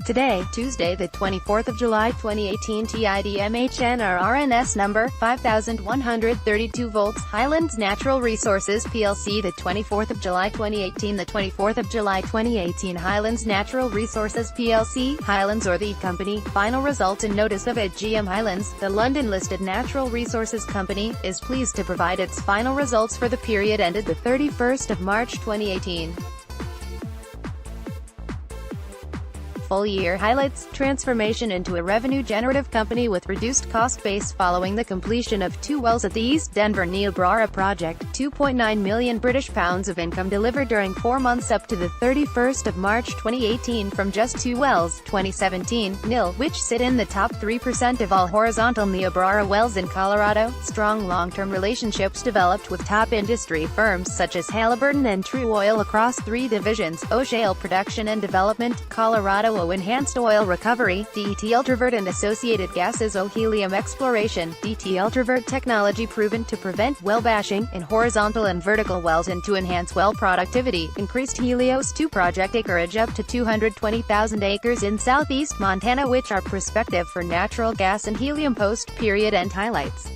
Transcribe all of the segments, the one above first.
Today, Tuesday the 24th of July 2018, TIDMHNR RNS Number, 5132 volts, Highlands Natural Resources PLC the 24th of July 2018 The 24th of July 2018 Highlands Natural Resources PLC, Highlands or the company, final result in notice of it. GM Highlands, the London-listed natural resources company, is pleased to provide its final results for the period ended the 31st of March 2018. Full year highlights: transformation into a revenue-generative company with reduced cost base following the completion of 2 wells at the East Denver Niobra project. £2.9 million of income delivered during 4 months up to the 31st of March 2018 from just 2 wells, 2017 nil, which sit in the top 3% of all horizontal Niobra wells in Colorado. Strong long-term relationships developed with top industry firms such as Halliburton and True Oil across 3 divisions: Shale Production and Development, Colorado Enhanced Oil Recovery, DT Ultravert and Associated Gases, Helium Exploration, DT Ultravert technology proven to prevent well bashing in horizontal and vertical wells and to enhance well productivity. Increased Helios 2 project acreage up to 220,000 acres in southeast Montana, which are prospective for natural gas and helium post-period end highlights.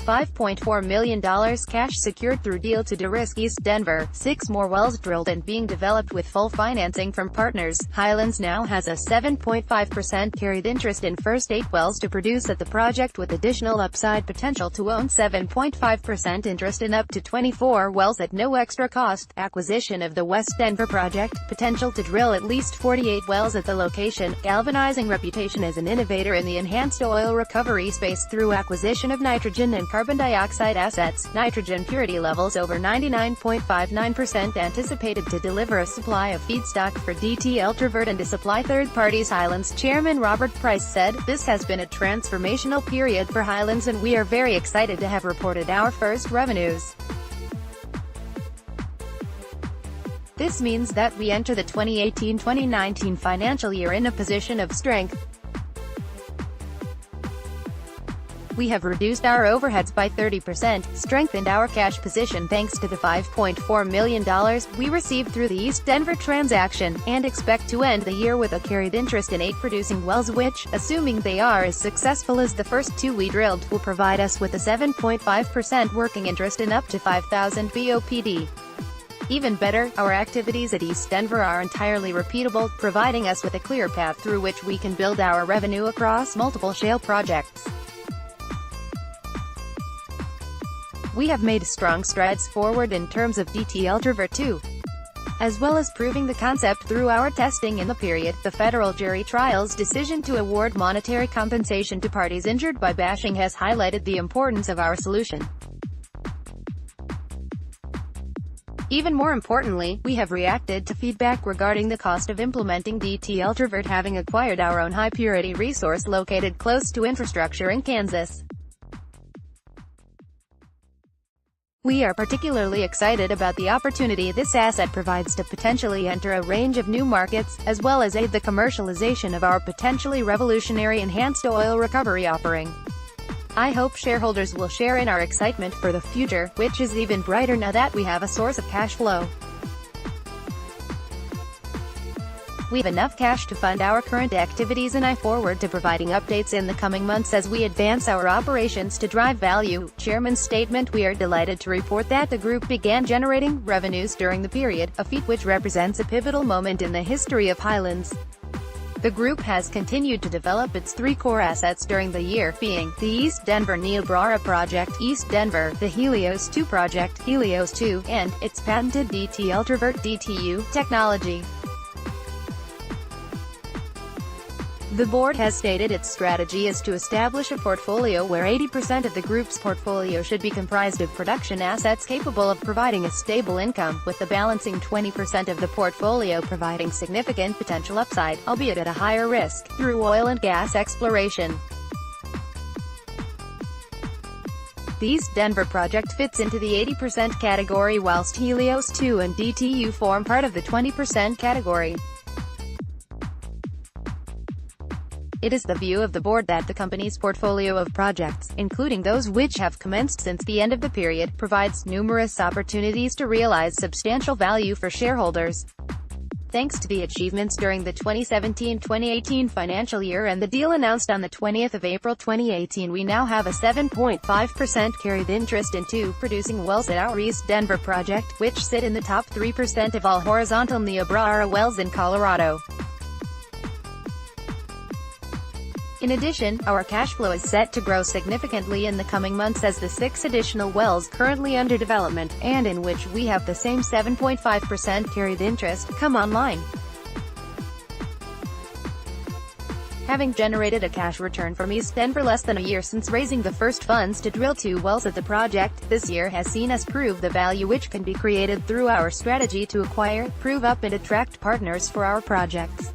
$5.4 million cash secured through deal to de-risk East Denver, 6 more wells drilled and being developed with full financing from partners. Highlands now has a 7.5% carried interest in first 8 wells to produce at the project, with additional upside potential to own 7.5% interest in up to 24 wells at no extra cost. Acquisition of the West Denver project, potential to drill at least 48 wells at the location, galvanizing reputation as an innovator in the enhanced oil recovery space through acquisition of nitrogen and carbon dioxide assets. Nitrogen purity levels over 99.59% anticipated to deliver a supply of feedstock for DT Ultravert and to supply third parties. Highlands Chairman Robert Price said, "This has been a transformational period for Highlands and we are very excited to have reported our first revenues. This means that we enter the 2018-2019 financial year in a position of strength. We have reduced our overheads by 30%, strengthened our cash position thanks to the $5.4 million we received through the East Denver transaction, and expect to end the year with a carried interest in 8 producing wells which, assuming they are as successful as the first 2 we drilled, will provide us with a 7.5% working interest in up to 5,000 BOPD. Even better, our activities at East Denver are entirely repeatable, providing us with a clear path through which we can build our revenue across multiple shale projects. We have made strong strides forward in terms of DT Ultravert 2, as well as proving the concept through our testing in the period. The federal jury trial's decision to award monetary compensation to parties injured by bashing has highlighted the importance of our solution. Even more importantly, we have reacted to feedback regarding the cost of implementing DT Ultravert, having acquired our own high-purity resource located close to infrastructure in Kansas. We are particularly excited about the opportunity this asset provides to potentially enter a range of new markets, as well as aid the commercialization of our potentially revolutionary enhanced oil recovery offering. I hope shareholders will share in our excitement for the future, which is even brighter now that we have a source of cash flow. We have enough cash to fund our current activities and I forward to providing updates in the coming months as we advance our operations to drive value." Chairman's statement: "We are delighted to report that the group began generating revenues during the period, a feat which represents a pivotal moment in the history of Highlands. The group has continued to develop its 3 core assets during the year, being the East Denver Niobra project, East Denver, the Helios 2 project, Helios 2, and its patented DT Ultravert (DTU) technology." The board has stated its strategy is to establish a portfolio where 80% of the group's portfolio should be comprised of production assets capable of providing a stable income, with the balancing 20% of the portfolio providing significant potential upside, albeit at a higher risk, through oil and gas exploration. The East Denver project fits into the 80% category, whilst Helios 2 and DTU form part of the 20% category. It is the view of the board that the company's portfolio of projects, including those which have commenced since the end of the period, provides numerous opportunities to realize substantial value for shareholders. Thanks to the achievements during the 2017-2018 financial year and the deal announced on the 20th of April 2018, we now have a 7.5% carried interest in 2 producing wells at our East Denver project, which sit in the top 3% of all horizontal Niobrara wells in Colorado. In addition, our cash flow is set to grow significantly in the coming months as the 6 additional wells currently under development, and in which we have the same 7.5% carried interest, come online. Having generated a cash return from East Denver less than a year since raising the first funds to drill 2 wells at the project, this year has seen us prove the value which can be created through our strategy to acquire, prove up and attract partners for our projects.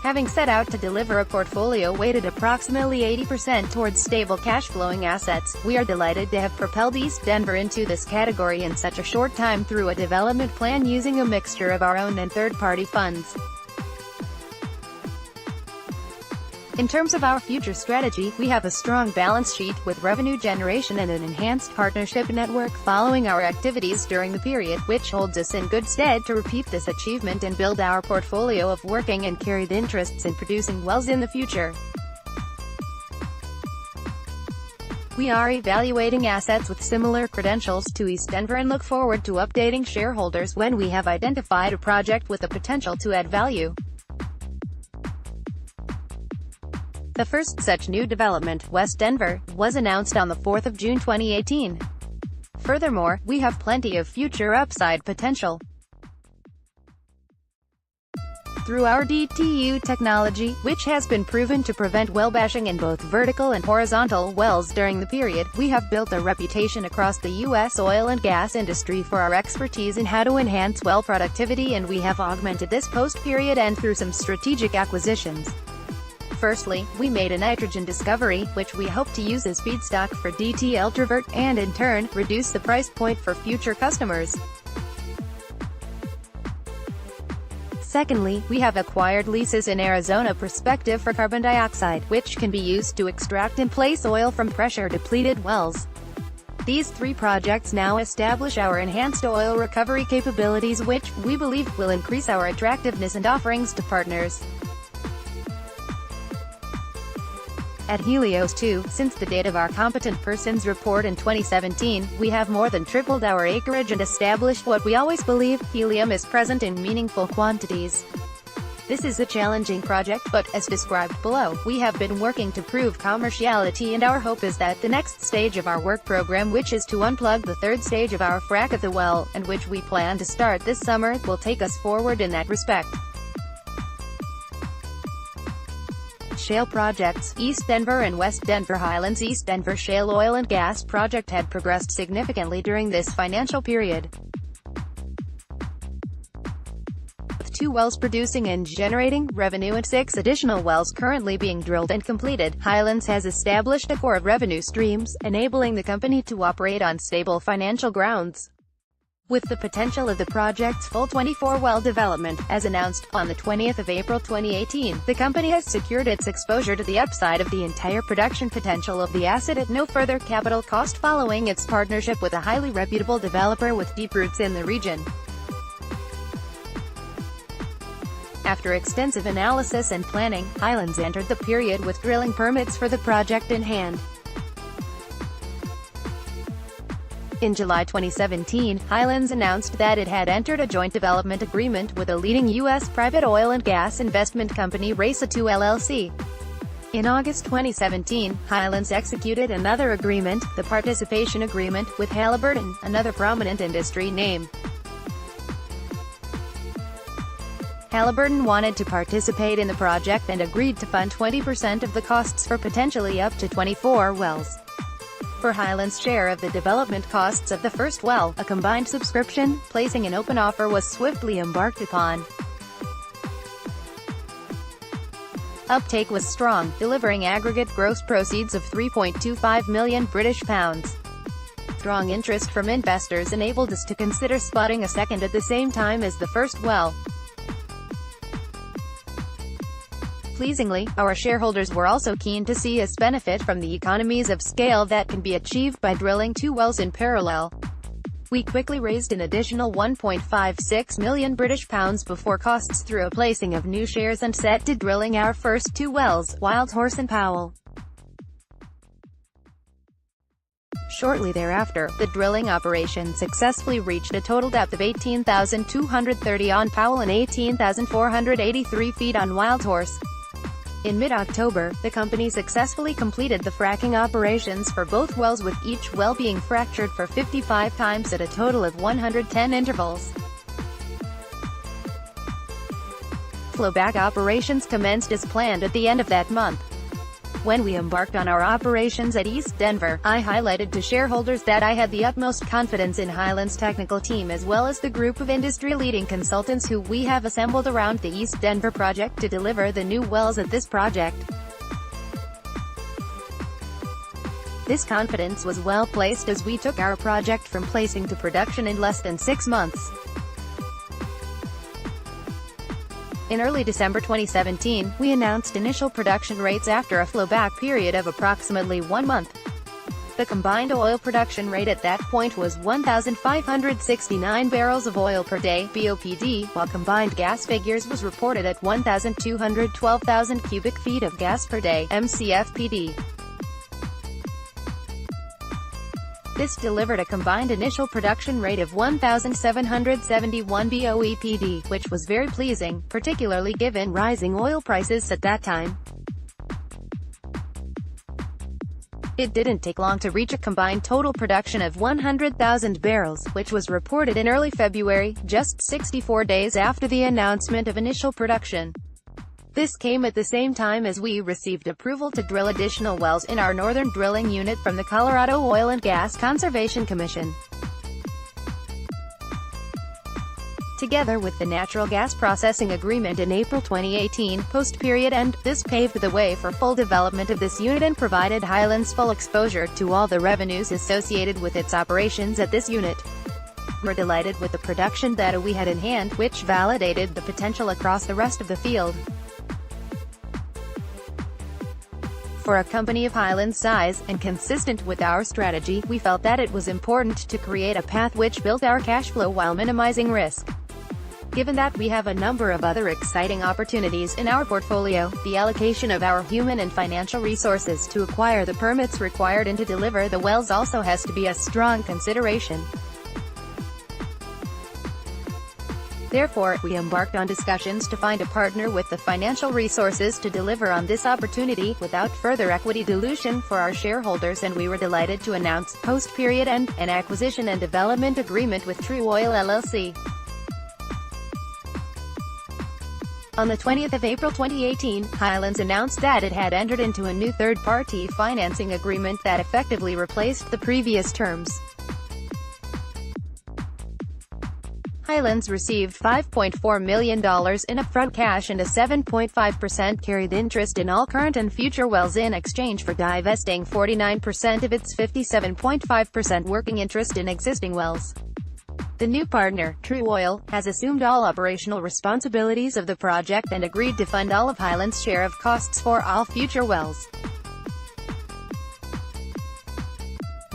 Having set out to deliver a portfolio weighted approximately 80% towards stable cash-flowing assets, we are delighted to have propelled East Denver into this category in such a short time through a development plan using a mixture of our own and third-party funds. In terms of our future strategy, we have a strong balance sheet, with revenue generation and an enhanced partnership network following our activities during the period, which holds us in good stead to repeat this achievement and build our portfolio of working and carried interests in producing wells in the future. We are evaluating assets with similar credentials to East Denver and look forward to updating shareholders when we have identified a project with the potential to add value. The first such new development, West Denver, was announced on the 4th of June 2018. Furthermore, we have plenty of future upside potential. Through our DTU technology, which has been proven to prevent well bashing in both vertical and horizontal wells during the period, we have built a reputation across the U.S. oil and gas industry for our expertise in how to enhance well productivity, and we have augmented this post-period and through some strategic acquisitions. Firstly, we made a nitrogen discovery, which we hope to use as feedstock for DT Ultravert, and in turn, reduce the price point for future customers. Secondly, we have acquired leases in Arizona prospective for carbon dioxide, which can be used to extract in place oil from pressure-depleted wells. These 3 projects now establish our enhanced oil recovery capabilities, which, we believe, will increase our attractiveness and offerings to partners. At Helios too, since the date of our Competent Persons Report in 2017, we have more than tripled our acreage and established what we always believe: helium is present in meaningful quantities. This is a challenging project, but, as described below, we have been working to prove commerciality, and our hope is that the next stage of our work program, which is to unplug the 3rd stage of our frack at the well, and which we plan to start this summer, will take us forward in that respect. Shale projects, East Denver and West Denver. Highlands East Denver Shale Oil and Gas Project had progressed significantly during this financial period, with 2 wells producing and generating revenue and 6 additional wells currently being drilled and completed. Highlands has established a core of revenue streams, enabling the company to operate on stable financial grounds. With the potential of the project's full 24-well development, as announced on the 20th of April 2018, the company has secured its exposure to the upside of the entire production potential of the asset at no further capital cost following its partnership with a highly reputable developer with deep roots in the region. After extensive analysis and planning, Highlands entered the period with drilling permits for the project in hand. In July 2017, Highlands announced that it had entered a joint development agreement with a leading U.S. private oil and gas investment company, RACA 2 LLC. In August 2017, Highlands executed another agreement, the participation agreement, with Halliburton, another prominent industry name. Halliburton wanted to participate in the project and agreed to fund 20% of the costs for potentially up to 24 wells. For Highlands' share of the development costs of the first well, a combined subscription, placing an open offer was swiftly embarked upon. Uptake was strong, delivering aggregate gross proceeds of £3.25 million. Strong interest from investors enabled us to consider spotting a second at the same time as the first well. Pleasingly, our shareholders were also keen to see us benefit from the economies of scale that can be achieved by drilling 2 wells in parallel. We quickly raised an additional £1.56 million before costs through a placing of new shares and set to drilling our first 2 wells, Wild Horse and Powell. Shortly thereafter, the drilling operation successfully reached a total depth of 18,230 on Powell and 18,483 feet on Wild Horse. In mid-October, the company successfully completed the fracking operations for both wells, with each well being fractured for 55 times at a total of 110 intervals. Flowback operations commenced as planned at the end of that month. When we embarked on our operations at East Denver, I highlighted to shareholders that I had the utmost confidence in Highlands' technical team as well as the group of industry-leading consultants who we have assembled around the East Denver project to deliver the new wells at this project. This confidence was well placed as we took our project from placing to production in less than 6 months. In early December 2017, we announced initial production rates after a flowback period of approximately 1 month. The combined oil production rate at that point was 1,569 barrels of oil per day (BOPD), while combined gas figures was reported at 1,212,000 cubic feet of gas per day (MCFPD). This delivered a combined initial production rate of 1,771 BOEPD, which was very pleasing, particularly given rising oil prices at that time. It didn't take long to reach a combined total production of 100,000 barrels, which was reported in early February, just 64 days after the announcement of initial production. This came at the same time as we received approval to drill additional wells in our northern drilling unit from the Colorado Oil and Gas Conservation Commission. Together with the natural gas processing agreement in April 2018, post-period end, this paved the way for full development of this unit and provided Highlands full exposure to all the revenues associated with its operations at this unit. We're delighted with the production data we had in hand, which validated the potential across the rest of the field. For a company of Highlands' size, and consistent with our strategy, we felt that it was important to create a path which built our cash flow while minimizing risk. Given that we have a number of other exciting opportunities in our portfolio, the allocation of our human and financial resources to acquire the permits required and to deliver the wells also has to be a strong consideration. Therefore, we embarked on discussions to find a partner with the financial resources to deliver on this opportunity, without further equity dilution for our shareholders, and we were delighted to announce, post-period end, an acquisition and development agreement with True Oil LLC. On the 20th of April 2018, Highlands announced that it had entered into a new third-party financing agreement that effectively replaced the previous terms. Highlands received $5.4 million in upfront cash and a 7.5% carried interest in all current and future wells in exchange for divesting 49% of its 57.5% working interest in existing wells. The new partner, True Oil, has assumed all operational responsibilities of the project and agreed to fund all of Highlands' share of costs for all future wells.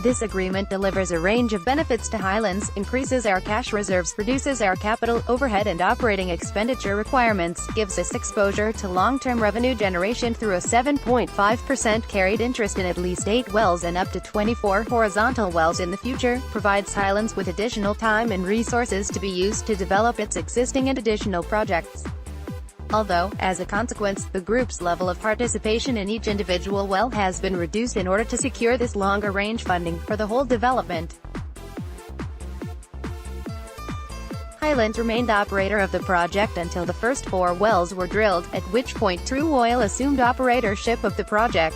This agreement delivers a range of benefits to Highlands, increases our cash reserves, reduces our capital, overhead and operating expenditure requirements, gives us exposure to long-term revenue generation through a 7.5% carried interest in at least 8 wells and up to 24 horizontal wells in the future, provides Highlands with additional time and resources to be used to develop its existing and additional projects. Although, as a consequence, the group's level of participation in each individual well has been reduced in order to secure this longer-range funding for the whole development. Highlands remained operator of the project until the first 4 wells were drilled, at which point True Oil assumed operatorship of the project.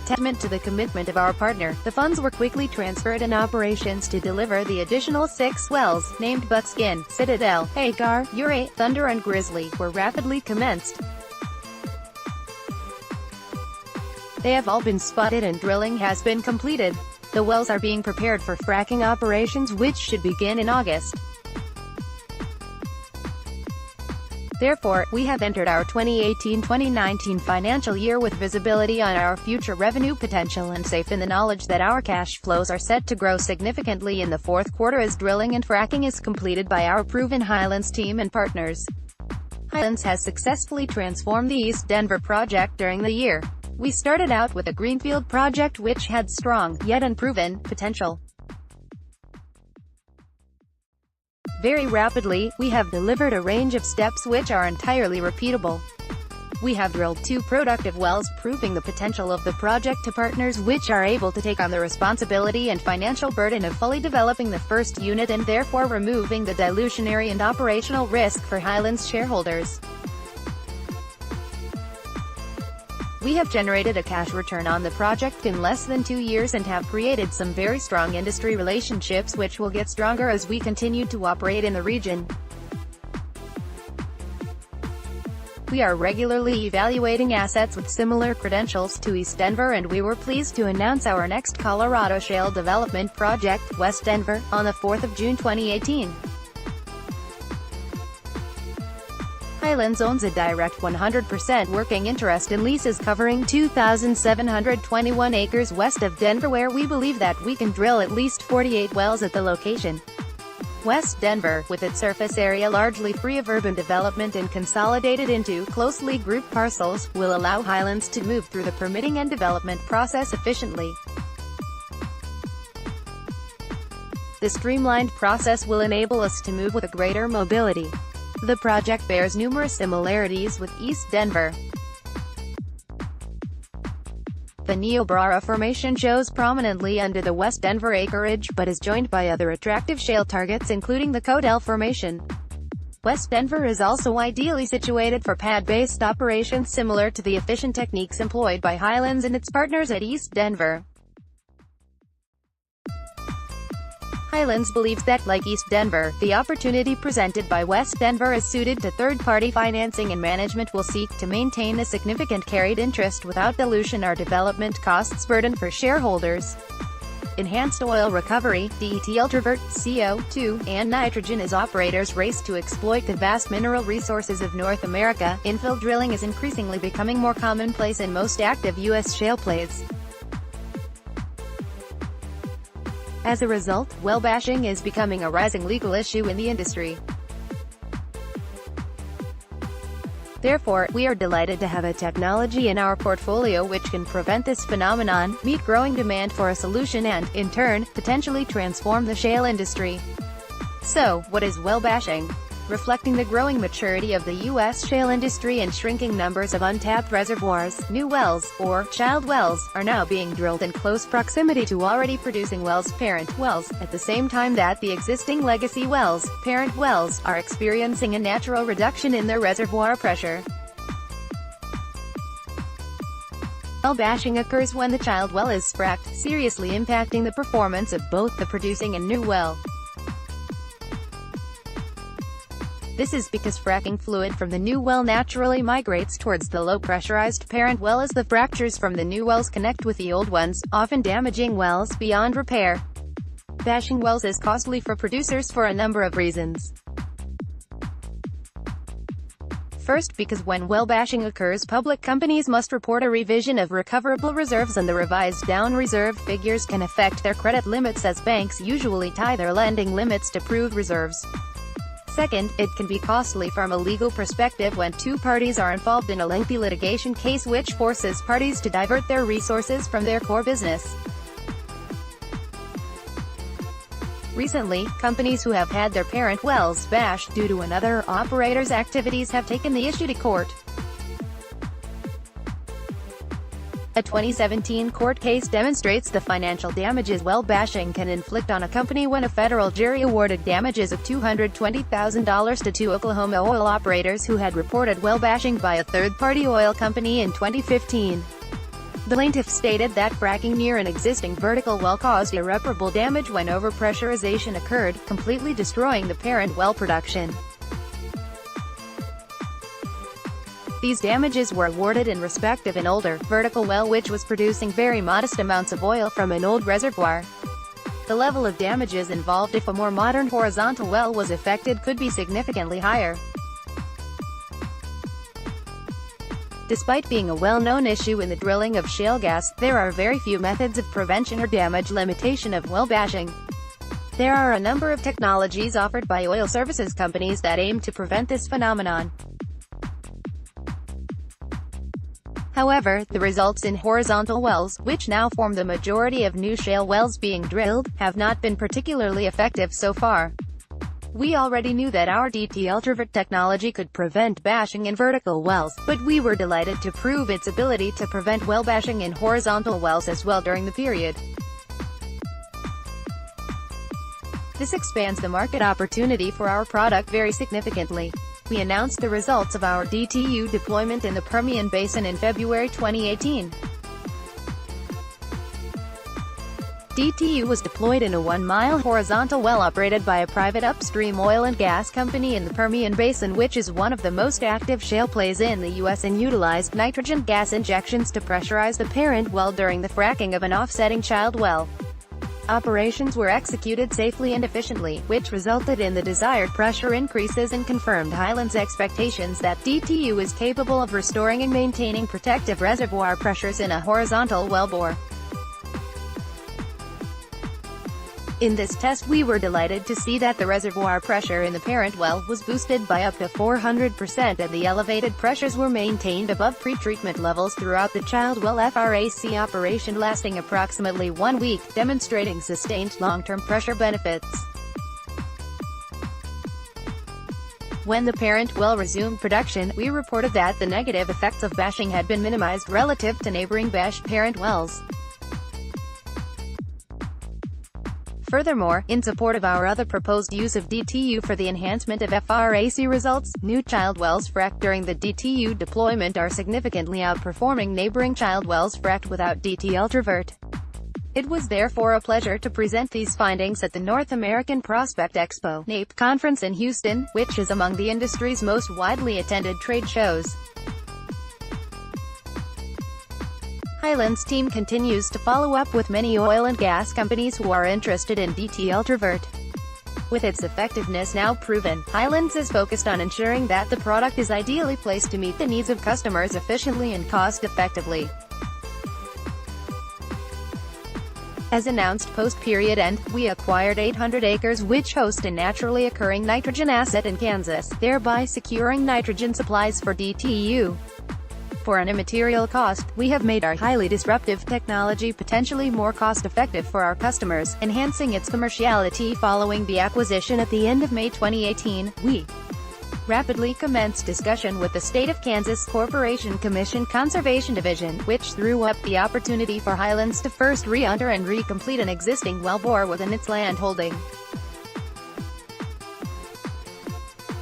Testament to the commitment of our partner, the funds were quickly transferred and operations to deliver the additional 6 wells, named Buckskin, Citadel, Hagar, Ure, Thunder and Grizzly, were rapidly commenced. They have all been spotted and drilling has been completed. The wells are being prepared for fracking operations which should begin in August. Therefore, we have entered our 2018-2019 financial year with visibility on our future revenue potential and safe in the knowledge that our cash flows are set to grow significantly in the fourth quarter as drilling and fracking is completed by our proven Highlands team and partners. Highlands has successfully transformed the East Denver project during the year. We started out with a greenfield project which had strong, yet unproven, potential. Very rapidly, we have delivered a range of steps which are entirely repeatable. We have drilled 2 productive wells, proving the potential of the project to partners which are able to take on the responsibility and financial burden of fully developing the first unit and therefore removing the dilutionary and operational risk for Highlands shareholders. We have generated a cash return on the project in less than 2 years and have created some very strong industry relationships which will get stronger as we continue to operate in the region. We are regularly evaluating assets with similar credentials to East Denver, and we were pleased to announce our next Colorado shale development project, West Denver, on the 4th of June 2018. Highlands owns a direct 100% working interest in leases covering 2,721 acres west of Denver, where we believe that we can drill at least 48 wells at the location. West Denver, with its surface area largely free of urban development and consolidated into closely grouped parcels, will allow Highlands to move through the permitting and development process efficiently. The streamlined process will enable us to move with a greater mobility. The project bears numerous similarities with East Denver. The Niobra formation shows prominently under the West Denver acreage, but is joined by other attractive shale targets including the Codell formation. West Denver is also ideally situated for pad-based operations similar to the efficient techniques employed by Highlands and its partners at East Denver. Highlands believes that, like East Denver, the opportunity presented by West Denver is suited to third-party financing, and management will seek to maintain a significant carried interest without dilution or development costs burden for shareholders. Enhanced oil recovery, DET ultravert, CO2, and nitrogen as operators race to exploit the vast mineral resources of North America. Infill drilling is increasingly becoming more commonplace in most active U.S. shale plays. As a result, well bashing is becoming a rising legal issue in the industry. Therefore, we are delighted to have a technology in our portfolio which can prevent this phenomenon, meet growing demand for a solution and, in turn, potentially transform the shale industry. So, what is well bashing? Reflecting the growing maturity of the U.S. shale industry and shrinking numbers of untapped reservoirs, new wells, or child wells, are now being drilled in close proximity to already producing wells, parent wells, at the same time that the existing legacy wells, parent wells, are experiencing a natural reduction in their reservoir pressure. Well bashing occurs when the child well is fracked, seriously impacting the performance of both the producing and new well. This is because fracking fluid from the new well naturally migrates towards the low-pressurized parent well as the fractures from the new wells connect with the old ones, often damaging wells beyond repair. Bashing wells is costly for producers for a number of reasons. First, because when well bashing occurs, public companies must report a revision of recoverable reserves, and the revised down reserve figures can affect their credit limits, as banks usually tie their lending limits to proved reserves. Second, it can be costly from a legal perspective when two parties are involved in a lengthy litigation case which forces parties to divert their resources from their core business. Recently, companies who have had their parent wells bashed due to another operator's activities have taken the issue to court. A 2017 court case demonstrates the financial damages well bashing can inflict on a company when a federal jury awarded damages of $220,000 to two Oklahoma oil operators who had reported well bashing by a third-party oil company in 2015. The plaintiff stated that fracking near an existing vertical well caused irreparable damage when overpressurization occurred, completely destroying the parent well production. These damages were awarded in respect of an older, vertical well which was producing very modest amounts of oil from an old reservoir. The level of damages involved if a more modern horizontal well was affected could be significantly higher. Despite being a well-known issue in the drilling of shale gas, there are very few methods of prevention or damage limitation of well bashing. There are a number of technologies offered by oil services companies that aim to prevent this phenomenon. However, the results in horizontal wells, which now form the majority of new shale wells being drilled, have not been particularly effective so far. We already knew that our DT ultravert technology could prevent bashing in vertical wells, but we were delighted to prove its ability to prevent well bashing in horizontal wells as well during the period. This expands the market opportunity for our product very significantly. We announced the results of our DTU deployment in the Permian Basin in February 2018. DTU was deployed in a 1-mile horizontal well operated by a private upstream oil and gas company in the Permian Basin, which is one of the most active shale plays in the U.S., and utilized nitrogen gas injections to pressurize the parent well during the fracking of an offsetting child well. Operations were executed safely and efficiently, which resulted in the desired pressure increases and confirmed Highlands' expectations that DTU is capable of restoring and maintaining protective reservoir pressures in a horizontal wellbore. In this test, we were delighted to see that the reservoir pressure in the parent well was boosted by up to 400% and the elevated pressures were maintained above pretreatment levels throughout the child well FRAC operation, lasting approximately 1 week, demonstrating sustained long-term pressure benefits. When the parent well resumed production, we reported that the negative effects of bashing had been minimized relative to neighboring bashed parent wells. Furthermore, in support of our other proposed use of DTU for the enhancement of FRAC results, new child wells fracked during the DTU deployment are significantly outperforming neighboring child wells fracked without DT ultravert. It was therefore a pleasure to present these findings at the North American Prospect Expo (NAPE) conference in Houston, which is among the industry's most widely attended trade shows. Highlands team continues to follow up with many oil and gas companies who are interested in DT ultravert. With its effectiveness now proven, Highlands is focused on ensuring that the product is ideally placed to meet the needs of customers efficiently and cost-effectively. As announced post-period end, we acquired 800 acres which host a naturally occurring nitrogen asset in Kansas, thereby securing nitrogen supplies for DTU. For an immaterial cost, we have made our highly disruptive technology potentially more cost-effective for our customers, enhancing its commerciality. Following the acquisition at the end of May 2018, we rapidly commenced discussion with the State of Kansas Corporation Commission Conservation Division, which threw up the opportunity for Highlands to first re-enter and re-complete an existing wellbore within its land holding.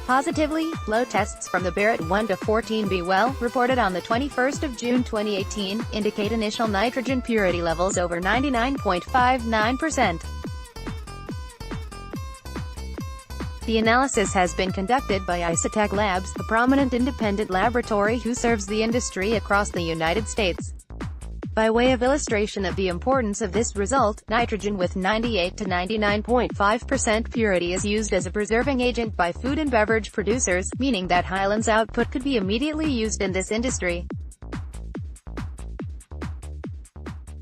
Positively, flow tests from the Barrett 1 to 14B well, reported on the 21st of June 2018, indicate initial nitrogen purity levels over 99.59%. The analysis has been conducted by Isotech Labs, a prominent independent laboratory who serves the industry across the United States. By way of illustration of the importance of this result, nitrogen with 98 to 99.5% purity is used as a preserving agent by food and beverage producers, meaning that Highlands output could be immediately used in this industry.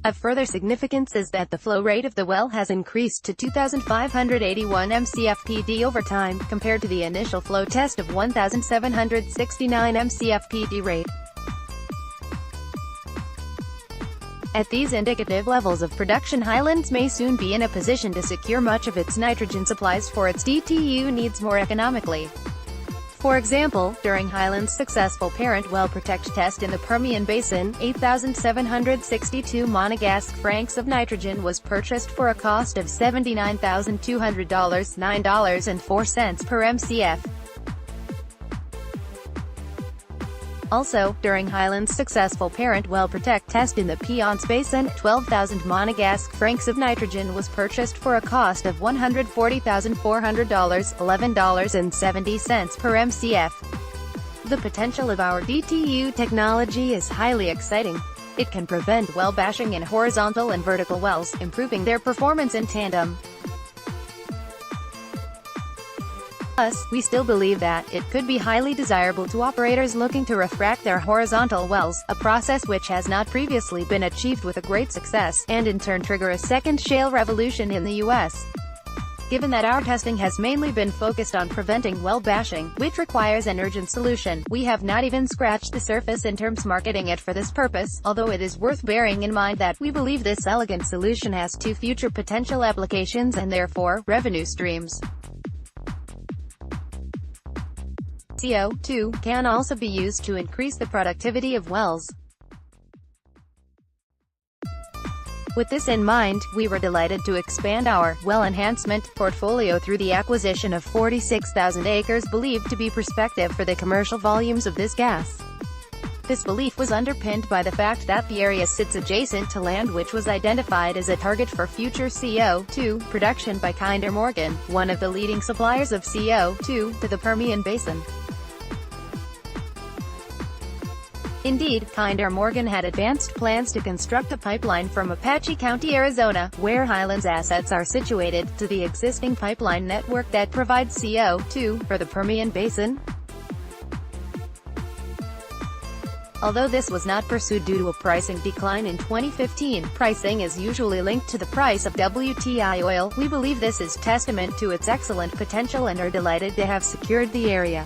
Of further significance is that the flow rate of the well has increased to 2,581 mcf/d over time, compared to the initial flow test of 1,769 mcf/d rate. At these indicative levels of production, Highlands may soon be in a position to secure much of its nitrogen supplies for its DTU needs more economically. For example, during Highlands' successful parent well protect test in the Permian Basin, 8,762 monogastric francs of nitrogen was purchased for a cost of $79,200, $9.04 per MCF. Also, during Highlands' successful parent well protect test in the Piceance Basin, 12,000 monogastric francs of nitrogen was purchased for a cost of $140,400, $11.70 per MCF. The potential of our DTU technology is highly exciting. It can prevent well bashing in horizontal and vertical wells, improving their performance in tandem. Thus, we still believe that it could be highly desirable to operators looking to refract their horizontal wells, a process which has not previously been achieved with a great success, and in turn trigger a second shale revolution in the U.S. Given that our testing has mainly been focused on preventing well bashing, which requires an urgent solution, we have not even scratched the surface in terms marketing it for this purpose, although it is worth bearing in mind that we believe this elegant solution has two future potential applications and therefore, revenue streams. CO2 can also be used to increase the productivity of wells. With this in mind, we were delighted to expand our well enhancement portfolio through the acquisition of 46,000 acres believed to be prospective for the commercial volumes of this gas. This belief was underpinned by the fact that the area sits adjacent to land which was identified as a target for future CO2 production by Kinder Morgan, one of the leading suppliers of CO2 to the Permian Basin. Indeed, Kinder Morgan had advanced plans to construct a pipeline from Apache County, Arizona, where Highlands assets are situated, to the existing pipeline network that provides CO2 for the Permian Basin. Although this was not pursued due to a pricing decline in 2015, pricing is usually linked to the price of WTI oil. We believe this is testament to its excellent potential and are delighted to have secured the area.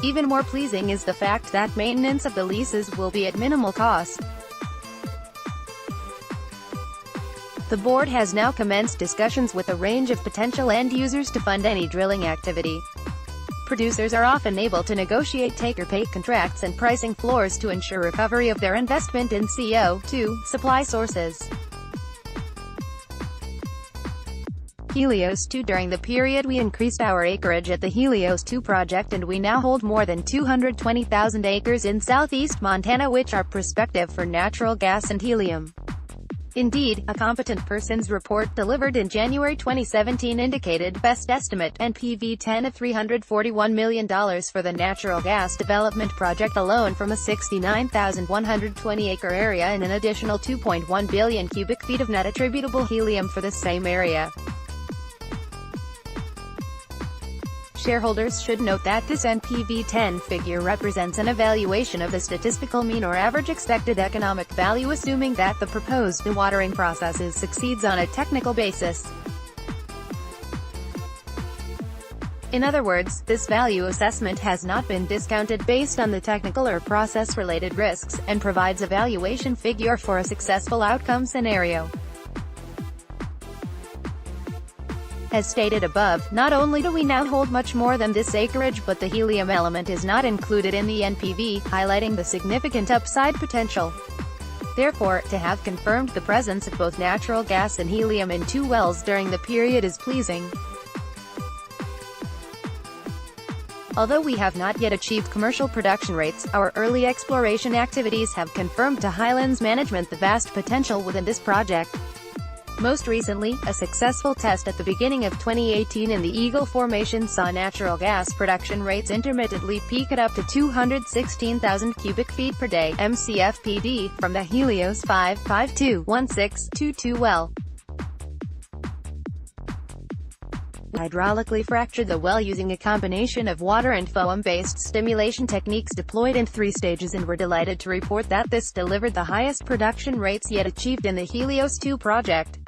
Even more pleasing is the fact that maintenance of the leases will be at minimal cost. The board has now commenced discussions with a range of potential end users to fund any drilling activity. Producers are often able to negotiate take-or-pay contracts and pricing floors to ensure recovery of their investment in CO2 supply sources. Helios 2. During the period we increased our acreage at the Helios 2 project and we now hold more than 220,000 acres in southeast Montana which are prospective for natural gas and helium. Indeed, a competent person's report delivered in January 2017 indicated best estimate NPV10 of $341 million for the natural gas development project alone from a 69,120-acre area and an additional 2.1 billion cubic feet of net attributable helium for the same area. Shareholders should note that this NPV10 figure represents an evaluation of the statistical mean or average expected economic value assuming that the proposed dewatering process succeeds on a technical basis. In other words, this value assessment has not been discounted based on the technical or process-related risks, and provides a valuation figure for a successful outcome scenario. As stated above, not only do we now hold much more than this acreage but the helium element is not included in the NPV, highlighting the significant upside potential. Therefore, to have confirmed the presence of both natural gas and helium in 2 wells during the period is pleasing. Although we have not yet achieved commercial production rates, our early exploration activities have confirmed to Highlands management the vast potential within this project. Most recently, a successful test at the beginning of 2018 in the Eagle Formation saw natural gas production rates intermittently peak at up to 216,000 cubic feet per day (MCFPD) from the Helios 5521622 well. Hydraulically fractured the well using a combination of water and foam-based stimulation techniques deployed in 3 stages and were delighted to report that this delivered the highest production rates yet achieved in the Helios 2 project.